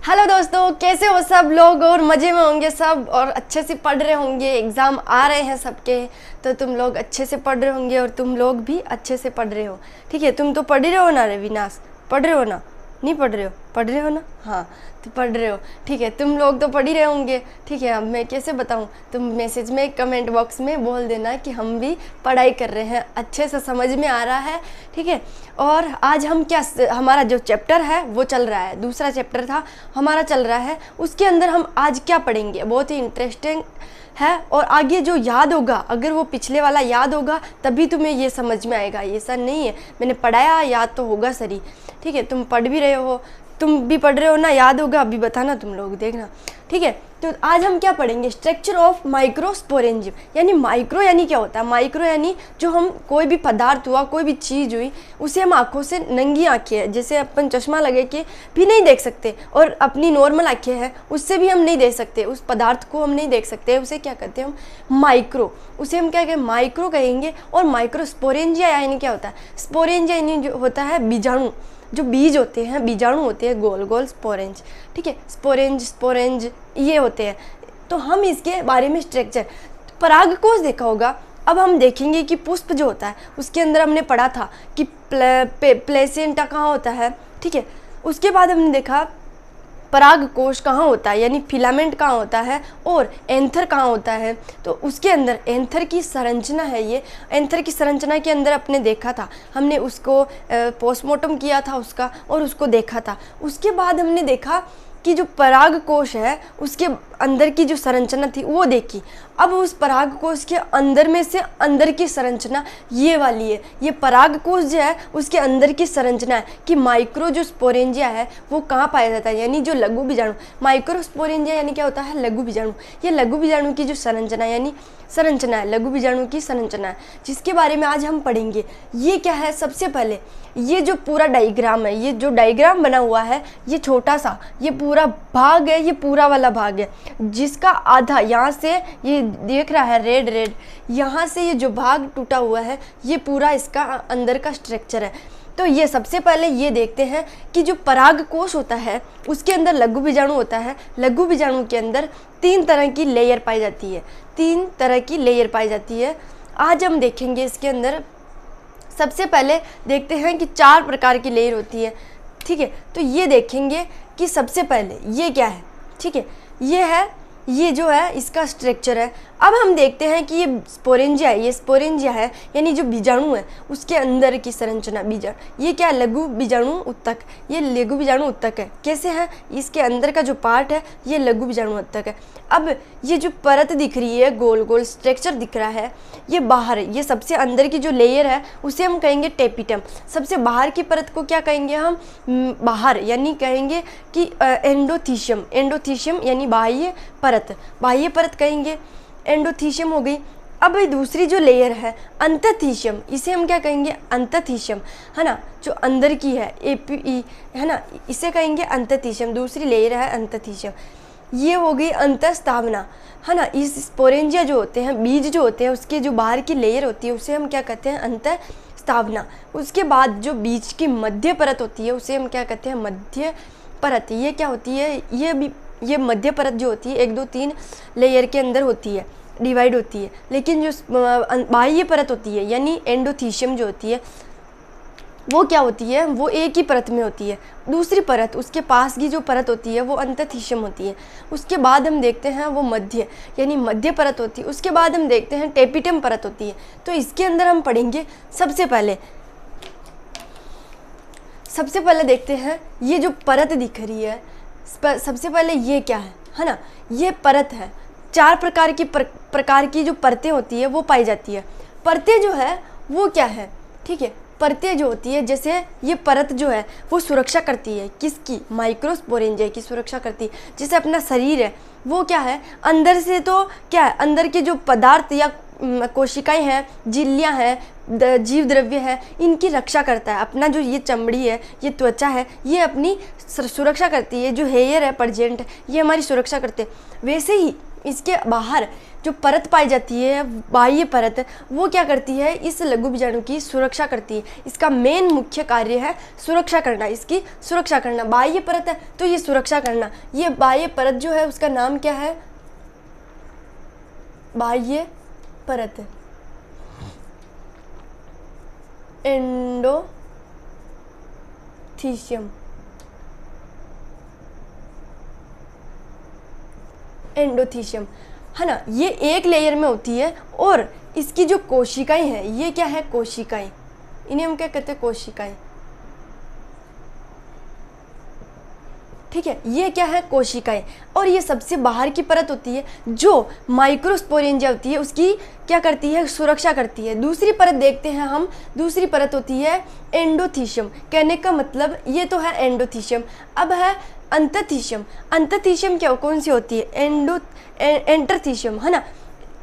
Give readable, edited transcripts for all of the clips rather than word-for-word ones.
Hello दोस्तों, कैसे हो सब लोग। और मज़े में होंगे सब और अच्छे से पढ़ रहे होंगे। एग्ज़ाम आ रहे हैं सबके, तो तुम लोग अच्छे से पढ़ रहे होंगे और तुम लोग भी अच्छे से पढ़ रहे हो। ठीक है, तुम तो पढ़ ही रहे हो ना रविनाश, पढ़ रहे हो ना, नहीं पढ़ रहे हो, पढ़ रहे हो ना, हाँ तो पढ़ रहे हो। ठीक है, तुम लोग तो पढ़ ही रहे होंगे। ठीक है, अब मैं कैसे बताऊँ, तुम मैसेज में कमेंट बॉक्स में बोल देना कि हम भी पढ़ाई कर रहे हैं, अच्छे से समझ में आ रहा है। ठीक है, और आज हम क्या, हमारा जो चैप्टर है वो चल रहा है, दूसरा चैप्टर था हमारा चल रहा है, उसके अंदर हम आज क्या पढ़ेंगे, बहुत ही इंटरेस्टिंग है। और आगे जो याद होगा, अगर वो पिछले वाला याद होगा तभी तुम्हें ये समझ में आएगा, ऐसा नहीं है मैंने पढ़ाया याद तो होगा सही। ठीक है, तुम पढ़ भी रहे हो, तुम भी पढ़ रहे हो ना, याद होगा अभी बताना तुम लोग, देखना। ठीक है, तो आज हम क्या पढ़ेंगे, स्ट्रक्चर ऑफ माइक्रोस्पोरेंजियम। यानी माइक्रो यानी क्या होता है, माइक्रो यानी जो हम कोई भी पदार्थ हुआ, कोई भी चीज़ हुई, उसे हम आँखों से, नंगी आँखें हैं, जैसे अपन चश्मा लगे के भी नहीं देख सकते, और अपनी नॉर्मल आँखें हैं उससे भी हम नहीं देख सकते, उस पदार्थ को हम नहीं देख सकते, उसे क्या कहते हैं हम, माइक्रो। उसे हम क्या कहें, माइक्रो कहेंगे। और माइक्रोस्पोरेंजिया यानी क्या होता है, स्पोरेंजिया यानी जो होता है बीजाणु, जो बीज होते हैं, बीजाणु होते हैं, गोल गोल स्पोरेंज। ठीक है, स्पोरेंज ये होते हैं। तो हम इसके बारे में स्ट्रक्चर, परागकोश देखा होगा। अब हम देखेंगे कि पुष्प जो होता है उसके अंदर हमने पढ़ा था कि प्लेसेंटा कहाँ होता है। ठीक है, उसके बाद हमने देखा परागकोश कहाँ होता है, यानी फिलामेंट कहाँ होता है, और एंथर कहाँ होता है। तो उसके अंदर एंथर की संरचना है, ये एंथर की संरचना के अंदर अपने देखा था, हमने उसको पोस्टमार्टम किया था उसका, और उसको देखा था। उसके बाद हमने देखा कि जो परागकोश है उसके अंदर की जो संरचना थी वो देखी। अब उस परागकोश के अंदर में से अंदर की संरचना ये वाली है, ये परागकोश जो है उसके अंदर की संरचना है कि माइक्रो जो स्पोरेंजिया है वो कहाँ पाया जाता है, यानी जो लघु बीजाणु। माइक्रोस्पोरेंजिया यानी क्या होता है, लघु बीजाणु। ये लघु बीजाणु की जो संरचना यानी संरचना है, लघु बीजाणु की संरचना है, जिसके बारे में आज हम पढ़ेंगे। ये क्या है, सबसे पहले ये जो पूरा डायग्राम है, ये जो डायग्राम बना हुआ है, ये छोटा सा ये पूरा भाग है, ये पूरा वाला भाग है, जिसका आधा यहाँ से ये देख रहा है रेड, यहाँ से ये जो भाग टूटा हुआ है ये पूरा इसका अंदर का स्ट्रक्चर है। तो ये सबसे पहले ये देखते हैं कि जो परागकोश होता है उसके अंदर लघु बीजाणु होता है। लघु बीजाणु के अंदर 3 तरह की लेयर पाई जाती है, 3 तरह की लेयर पाई जाती है। आज हम देखेंगे इसके अंदर। सबसे पहले देखते हैं कि 4 प्रकार की लेयर होती है। ठीक है, तो ये देखेंगे कि सबसे पहले ये क्या है। ठीक है, ये है, ये जो है इसका स्ट्रक्चर है। अब हम देखते हैं कि ये स्पोरेंजिया है, ये स्पोरेंजिया है यानी जो बीजाणु है उसके अंदर की संरचना, बीजाणु। ये क्या है, लघु बीजाणु उत्तक, ये लघु बीजाणु उत्तक है। कैसे है, इसके अंदर का जो पार्ट है ये लघु बीजाणु उत्तक है। अब ये जो परत दिख रही है, गोल गोल स्ट्रक्चर दिख रहा है, ये बाहर, ये सबसे अंदर की जो लेयर है उसे हम कहेंगे टेपिटम। सबसे बाहर की परत को क्या कहेंगे हम, बाहर, यानी कहेंगे कि एंडोथीशियम। एंडोथीशियम यानी बाह्य परत, बाह्य परत कहेंगे, एंडोथीशियम हो गई। अब दूसरी जो लेयर है अंतथीशियम, इसे हम क्या कहेंगे, अंतथीशियम, है ना, जो अंदर की है एपी, है ना, इसे कहेंगे अंतथीशियम। दूसरी लेयर है अंतथीशियम। ये हो गई अंतःस्थावना, है ना। इस स्पोरेंजिया जो होते हैं, बीज जो होते हैं, उसके जो बाहर की लेयर होती है उसे हम क्या कहते हैं, अंतःस्थावना। उसके बाद जो बीज की मध्य परत होती है उसे हम क्या कहते हैं, मध्य परत। ये क्या होती है, ये मध्य परत जो होती है 1 2 3 लेयर के अंदर होती है, डिवाइड होती है। लेकिन जो बाह्य परत होती है यानी एंडोथीशियम जो होती है वो क्या होती है, वो एक ही परत में होती है। दूसरी परत, उसके पास की जो परत होती है वो अंतथीशियम होती है। उसके बाद हम देखते हैं वो मध्य यानी मध्य परत होती है। उसके बाद हम देखते हैं टेपिटम परत होती है। तो इसके अंदर हम पढ़ेंगे सबसे पहले देखते हैं ये जो परत दिख रही है, सबसे पहले ये क्या है ना, ये परत है। 4 प्रकार की जो परतें होती है वो पाई जाती है। परतें जो है वो क्या है, ठीक है, परतें जो होती है, जैसे ये परत जो है वो सुरक्षा करती है, किसकी, माइक्रोस्पोरेंजिया की सुरक्षा करती है। जैसे अपना शरीर है वो क्या है, अंदर से तो क्या है, अंदर के जो पदार्थ या कोशिकाएं हैं, झिल्लियां हैं, जीव द्रव्य है, इनकी रक्षा करता है। अपना जो ये चमड़ी है, ये त्वचा है, ये अपनी सुरक्षा करती है। जो हेयर है, परजेंट, ये हमारी सुरक्षा करते हैं। वैसे ही इसके बाहर जो परत पाई जाती है, बाह्य परत, वो क्या करती है, इस लघु बीजाणु की सुरक्षा करती है। इसका मेन मुख्य कार्य है सुरक्षा करना, इसकी सुरक्षा करना। बाह्य परत है तो ये सुरक्षा करना। ये बाह्य परत जो है उसका नाम क्या है, बाह्य परत, एंडोथीशियम। एंडोथीशियम है ना, ये एक लेयर में होती है और इसकी जो कोशिकाएं हैं, ये क्या है, कोशिकाएं, इन्हें हम क्या कहते हैं, कोशिकाएं। ठीक है, ये क्या है, कोशिकाएं। और ये सबसे बाहर की परत होती है जो माइक्रोस्पोरेंजिया होती है, उसकी क्या करती है, सुरक्षा करती है। दूसरी परत देखते हैं हम, दूसरी परत होती है एंडोथीशियम। कहने का मतलब ये तो है एंडोथीशियम, अब है अंतथीशियम। अंतथीशियम क्या, कौन सी होती है, एंटरथीशियम है ना।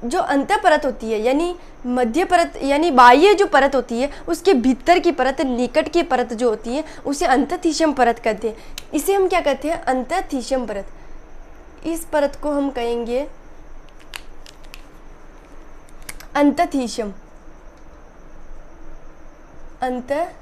जो अंत परत होती है यानी मध्य परत, यानी बाह्य जो परत होती है उसके भीतर की परत, निकट की परत जो होती है उसे अंतथीशियम परत कहते हैं। इसे हम क्या कहते हैं, अंतथीशियम परत। इस परत को हम कहेंगे अंतथीशियम, अंतथीशियम,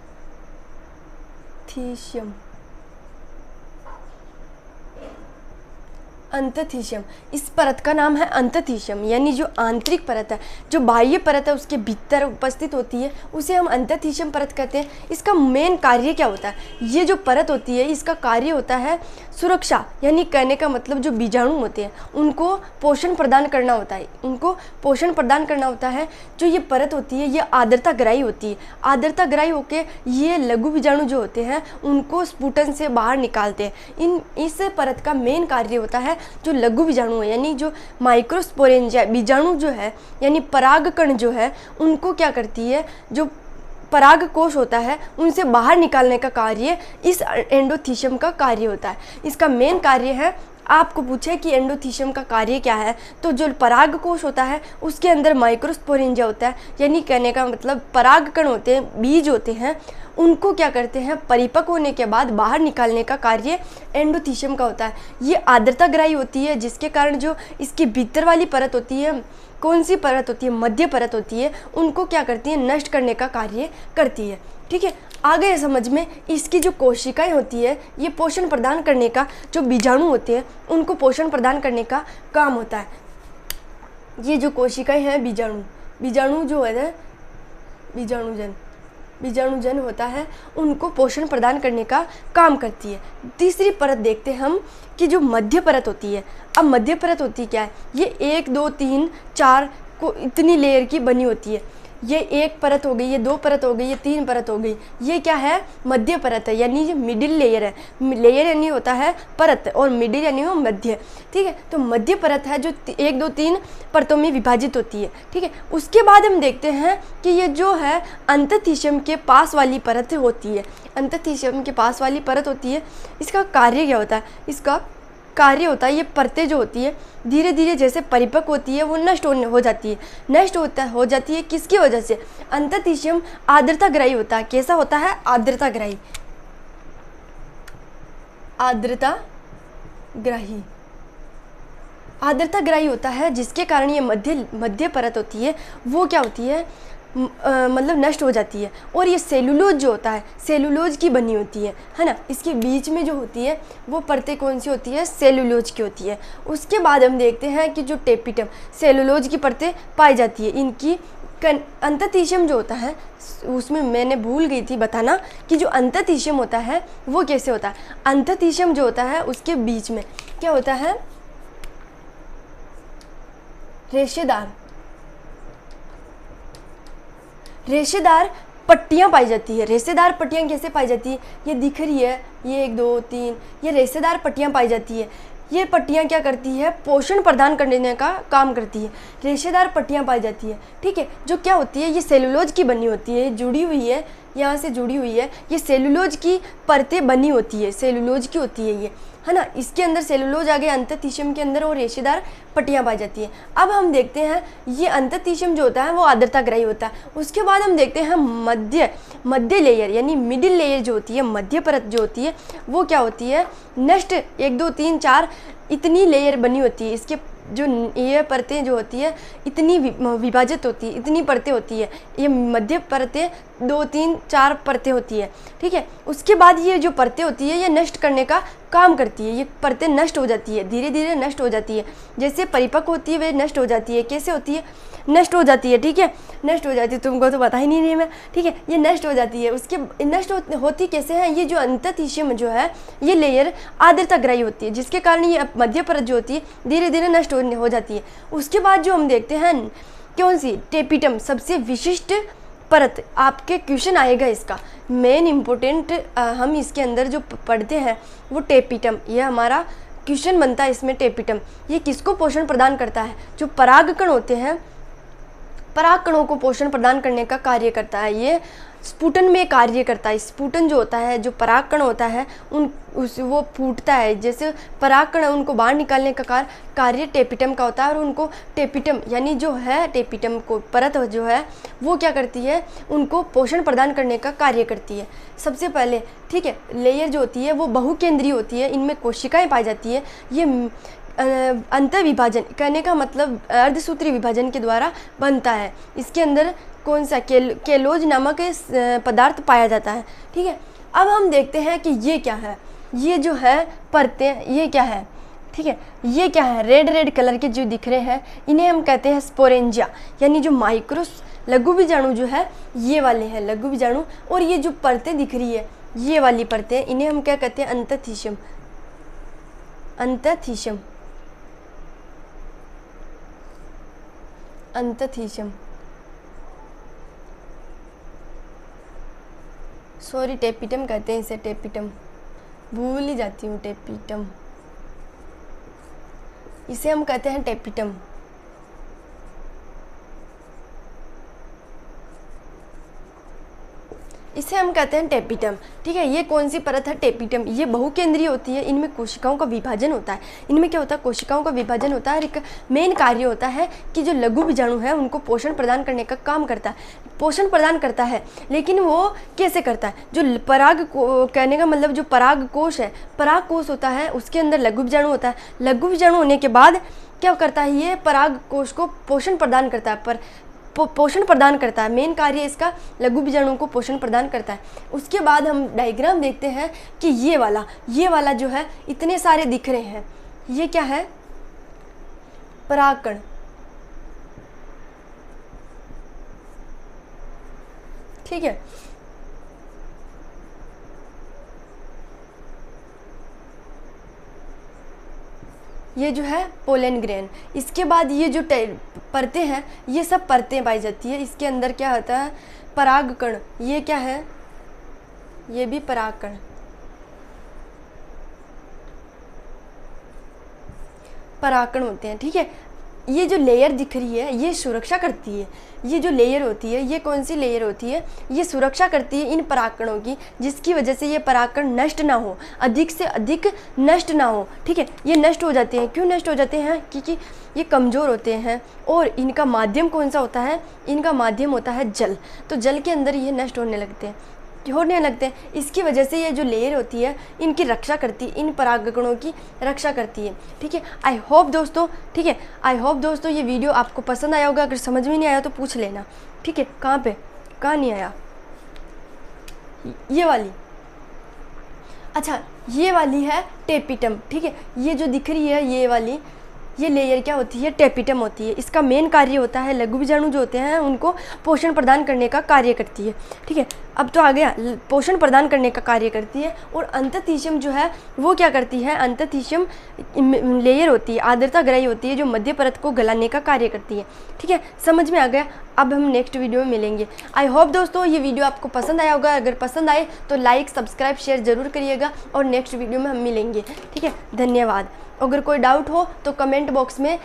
अंतथीशियम। इस परत का नाम है अंतथीशियम, यानी जो आंतरिक परत है, जो बाह्य परत है उसके भीतर उपस्थित होती है, उसे हम अंतथीशियम परत कहते हैं। इसका मेन कार्य क्या होता है, ये जो परत होती है इसका कार्य होता है सुरक्षा, यानी कहने का मतलब जो बीजाणु होते हैं उनको पोषण प्रदान करना होता है, उनको पोषण प्रदान करना होता है। जो ये परत होती है ये आर्द्रताग्राही होती है। आर्द्रताग्राही होकर ये लघु बीजाणु जो होते हैं उनको स्फुटन से बाहर निकालते हैं। इस परत का मेन कार्य होता है जो लघु बीजाणु है, यानी जो माइक्रोस्पोरेंजिया बीजाणु जो है, यानी परागकण जो है, उनको क्या करती है, जो पराग कोश होता है उनसे बाहर निकालने का कार्य इस एंडोथीशियम का कार्य होता है। इसका मेन कार्य है, आपको पूछे कि एंडोथीशियम का कार्य क्या है, तो जो पराग कोश होता है उसके अंदर माइक्रोस्पोरेंजिया होता है, यानी कहने का मतलब परागकण होते हैं, बीज होते हैं, उनको क्या करते हैं, परिपक्व होने के बाद बाहर निकालने का कार्य एंडोथीशियम का होता है। ये आर्द्रताग्राही होती है, जिसके कारण जो इसकी भीतर वाली परत होती है, कौन सी परत होती है, मध्य परत होती है, उनको क्या करती है, नष्ट करने का कार्य करती है। ठीक है, आ गए समझ में। इसकी जो कोशिकाएं होती है ये पोषण प्रदान करने का, जो बीजाणु होते हैं उनको पोषण प्रदान करने का काम होता है। ये जो कोशिकाएं हैं, बीजाणु जो है, बीजाणुजन होता है, उनको पोषण प्रदान करने का काम करती है। तीसरी परत देखते हैं हम कि जो मध्य परत होती है। अब मध्य परत होती क्या है, ये 1 2 3 4 को इतनी लेयर की बनी होती है। ये एक परत हो गई, ये 2 परत हो गई, ये 3 परत हो गई। ये क्या है, मध्य परत है, यानी ये मिडिल लेयर है। लेयर यानी होता है परत और मिडिल यानी हो मध्य। ठीक है, तो मध्य परत है जो 1 2 3 परतों में विभाजित होती है। ठीक है, उसके बाद हम देखते हैं कि ये जो है अंतथीशियम के पास वाली परत होती है। अंतथीशियम के पास वाली परत होती है, इसका कार्य क्या होता है, इसका कार्य होता है, ये परतें जो होती है धीरे धीरे जैसे परिपक्व होती है वो नष्ट हो जाती है। नष्ट हो जाती है किसकी वजह से, अंतथीशियम आर्द्रताग्राही होता है। कैसा होता है, आर्द्रताग्राही, आर्द्रताग्राही होता है, जिसके कारण ये मध्य परत होती है वो क्या होती है, मतलब नष्ट हो जाती है। और ये सेलुलोज जो होता है, सेलुलोज की बनी होती है ना। इसके बीच में जो होती है वो परतें कौन सी होती है, सेलुलोज की होती है। उसके बाद हम देखते हैं कि जो टेपिटम, सेलुलोज की परतें पाई जाती है। इनकी अंतथीशियम जो होता है, उसमें मैंने भूल गई थी बताना कि जो अंतथीशियम होता है वो कैसे होता है। अंतथीशियम जो होता है उसके बीच में क्या होता है, रेशेदार पट्टियाँ पाई जाती है। रेशेदार पट्टियाँ कैसे पाई जाती है, ये दिख रही है, ये 1 2 3, ये रेशेदार पट्टियाँ पाई जाती है। ये पट्टियाँ क्या करती है, पोषण प्रदान करने का काम करती है। रेशेदार पट्टियाँ पाई जाती है। ठीक है, जो क्या होती है, ये सेलुलोज की बनी होती है, जुड़ी हुई है, यहाँ से जुड़ी हुई है। ये सेलुलोज की परतें बनी होती है, सेलुलोज की होती है ये, है ना। इसके अंदर सेलुलोज आ गया अंतथीशियम के अंदर, और रेशेदार पट्टियाँ पाई जाती है। अब हम देखते हैं ये अंतथीशियम जो होता है वो आर्द्रताग्राही होता है। उसके बाद हम देखते हैं मध्य लेयर, यानी मिडिल लेयर जो होती है, मध्य परत जो होती है वो क्या होती है, नष्ट 1 2 3 4 इतनी लेयर बनी होती है। इसके जो ये परतें जो होती है इतनी विभाजित होती है, इतनी परतें होती है, ये मध्य परतें 2, 3, 4 परतें होती है, ठीक है। उसके बाद ये जो परतें होती है ये नष्ट करने का काम करती है, ये परतें नष्ट हो जाती है, धीरे धीरे नष्ट हो जाती है, जैसे परिपक्व होती है वे नष्ट हो जाती है। कैसे होती है? नष्ट हो जाती है, ठीक है, नष्ट हो जाती है, तुमको तो पता ही नहीं मैं, ठीक है, ये नष्ट हो जाती है। उसके नष्ट होती कैसे है? ये जो अंतःशियम जो है ये लेयर आर्द्रताग्राही होती है, जिसके कारण ये मध्य परत जो होती है धीरे धीरे नष्ट हो जाती है। उसके बाद जो हम देखते हैं कौन सी? टेपिटम, सबसे विशिष्ट परत। आपके क्वेश्चन आएगा इसका मेन इम्पोर्टेंट, हम इसके अंदर जो पढ़ते हैं वो टेपिटम, ये हमारा क्वेश्चन बनता है इसमें। टेपिटम ये किसको पोषण प्रदान करता है? जो परागकण होते हैं, परागकणों को पोषण प्रदान करने का कार्य करता है, ये स्पुटन में कार्य करता है। स्पुटन जो होता है, जो परागकण होता है वो फूटता है, जैसे परागकण उनको बाहर निकालने का कार्य टेपिटम का होता है। और उनको टेपिटम यानी जो है टेपिटम को परत जो है वो क्या करती है? उनको पोषण प्रदान करने का कार्य करती है सबसे पहले, ठीक है। लेयर जो होती है वो बहुकेंद्रीय होती है, इनमें कोशिकाएं पाई जाती है। ये अंतर विभाजन कहने का मतलब अर्धसूत्री विभाजन के द्वारा बनता है। इसके अंदर कौन सा? केलोज नामक पदार्थ पाया जाता है, ठीक है। अब हम देखते हैं कि ये क्या है, ये जो है परतें, ये क्या है, ठीक है, ये क्या है? रेड कलर के जो दिख रहे हैं इन्हें हम कहते हैं स्पोरेंजिया, यानी जो माइक्रोस लघु बीजाणु जो है ये वाले हैं लघु बीजाणु। और ये जो परतें दिख रही है ये वाली परतें, इन्हें हम क्या कहते हैं? अंतःशियम, अंतःशियम, अंतःशियम, सॉरी टेपिटम कहते हैं इसे, टेपिटम, भूल ही जाती हूँ, टेपिटम, इसे हम कहते हैं टेपिटम। इसे हम कहते हैं टेपिटम, ठीक है। ये कौन सी परत है? टेपिटम। ये बहुकेंद्रीय होती है, इनमें कोशिकाओं का विभाजन होता है। इनमें क्या होता है? कोशिकाओं का विभाजन होता है। एक मेन कार्य होता है कि जो लघु बीजाणु है उनको पोषण प्रदान करने का काम करता है, पोषण प्रदान करता है। लेकिन वो कैसे करता है? जो कहने का मतलब जो पराग कोश है, पराग कोश होता है, उसके अंदर लघु बीजाणु होता है। लघु बीजाणु होने के बाद क्या करता है? ये पराग कोश को पोषण प्रदान करता है, पोषण प्रदान करता है। मेन कार्य इसका लघु बीजाणुओं को पोषण प्रदान करता है। उसके बाद हम डायग्राम देखते हैं कि ये वाला जो है इतने सारे दिख रहे हैं, ये क्या है? परागकण, ठीक है। ये जो है पोलन ग्रेन। इसके बाद ये जो परतें हैं ये सब परतें पाई जाती है। इसके अंदर क्या होता है? परागकण। ये क्या है? ये भी परागकण, परागकण होते हैं, ठीक है। ये जो लेयर दिख रही है ये सुरक्षा करती है, ये जो लेयर होती है ये कौन सी लेयर होती है? ये सुरक्षा करती है इन परागकणों की, जिसकी वजह से ये परागकण नष्ट ना हो, अधिक से अधिक नष्ट ना हो, ठीक है। ये नष्ट हो जाते हैं। क्यों नष्ट हो जाते हैं? क्योंकि ये कमज़ोर होते हैं और इनका माध्यम कौन सा होता है? इनका माध्यम होता है जल। तो जल के अंदर ये नष्ट होने लगते हैं। इसकी वजह से ये जो लेयर होती है इनकी रक्षा करती है, इन परागकणों की रक्षा करती है, ठीक है। आई होप दोस्तों, ठीक है, आई होप दोस्तों ये वीडियो आपको पसंद आया होगा। अगर समझ में नहीं आया तो पूछ लेना, ठीक है। कहाँ नहीं आया? ये वाली, अच्छा ये वाली है टेपिटम, ठीक है। ये जो दिख रही है ये वाली, ये लेयर क्या होती है? टेपिटम होती है। इसका मेन कार्य होता है लघु बीजाणु जो होते हैं उनको पोषण प्रदान करने का कार्य करती है, ठीक है। अब तो आ गया, पोषण प्रदान करने का कार्य करती है। और अंतःशियम जो है वो क्या करती है? अंतःशियम लेयर होती है, आर्द्रताग्राही होती है, जो मध्य परत को गलाने का कार्य करती है, ठीक है। समझ में आ गया? अब हम नेक्स्ट वीडियो में मिलेंगे। आई होप दोस्तों ये वीडियो आपको पसंद आया होगा। अगर पसंद आए तो लाइक, सब्सक्राइब, शेयर ज़रूर करिएगा और नेक्स्ट वीडियो में हम मिलेंगे, ठीक है। धन्यवाद। अगर कोई डाउट हो तो कमेंट बॉक्स में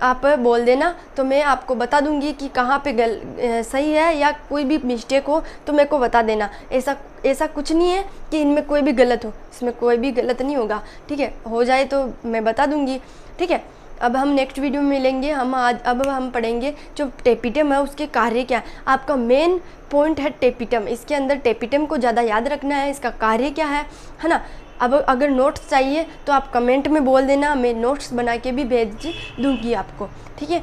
आप बोल देना, तो मैं आपको बता दूंगी कि कहाँ पे सही है, या कोई भी मिस्टेक हो तो मेरे को बता देना। ऐसा कुछ नहीं है कि इनमें कोई भी गलत हो, इसमें कोई भी गलत नहीं होगा, ठीक है। हो जाए तो मैं बता दूंगी, ठीक है। अब हम नेक्स्ट वीडियो में मिलेंगे। अब हम पढ़ेंगे जो टेपिटम है उसके कार्य क्या है। आपका मेन पॉइंट है टेपिटम, इसके अंदर टेपिटम को ज़्यादा याद रखना है, इसका कार्य क्या है ना। अब अगर नोट्स चाहिए तो आप कमेंट में बोल देना, मैं नोट्स बना के भी भेज दूँगी आपको, ठीक है।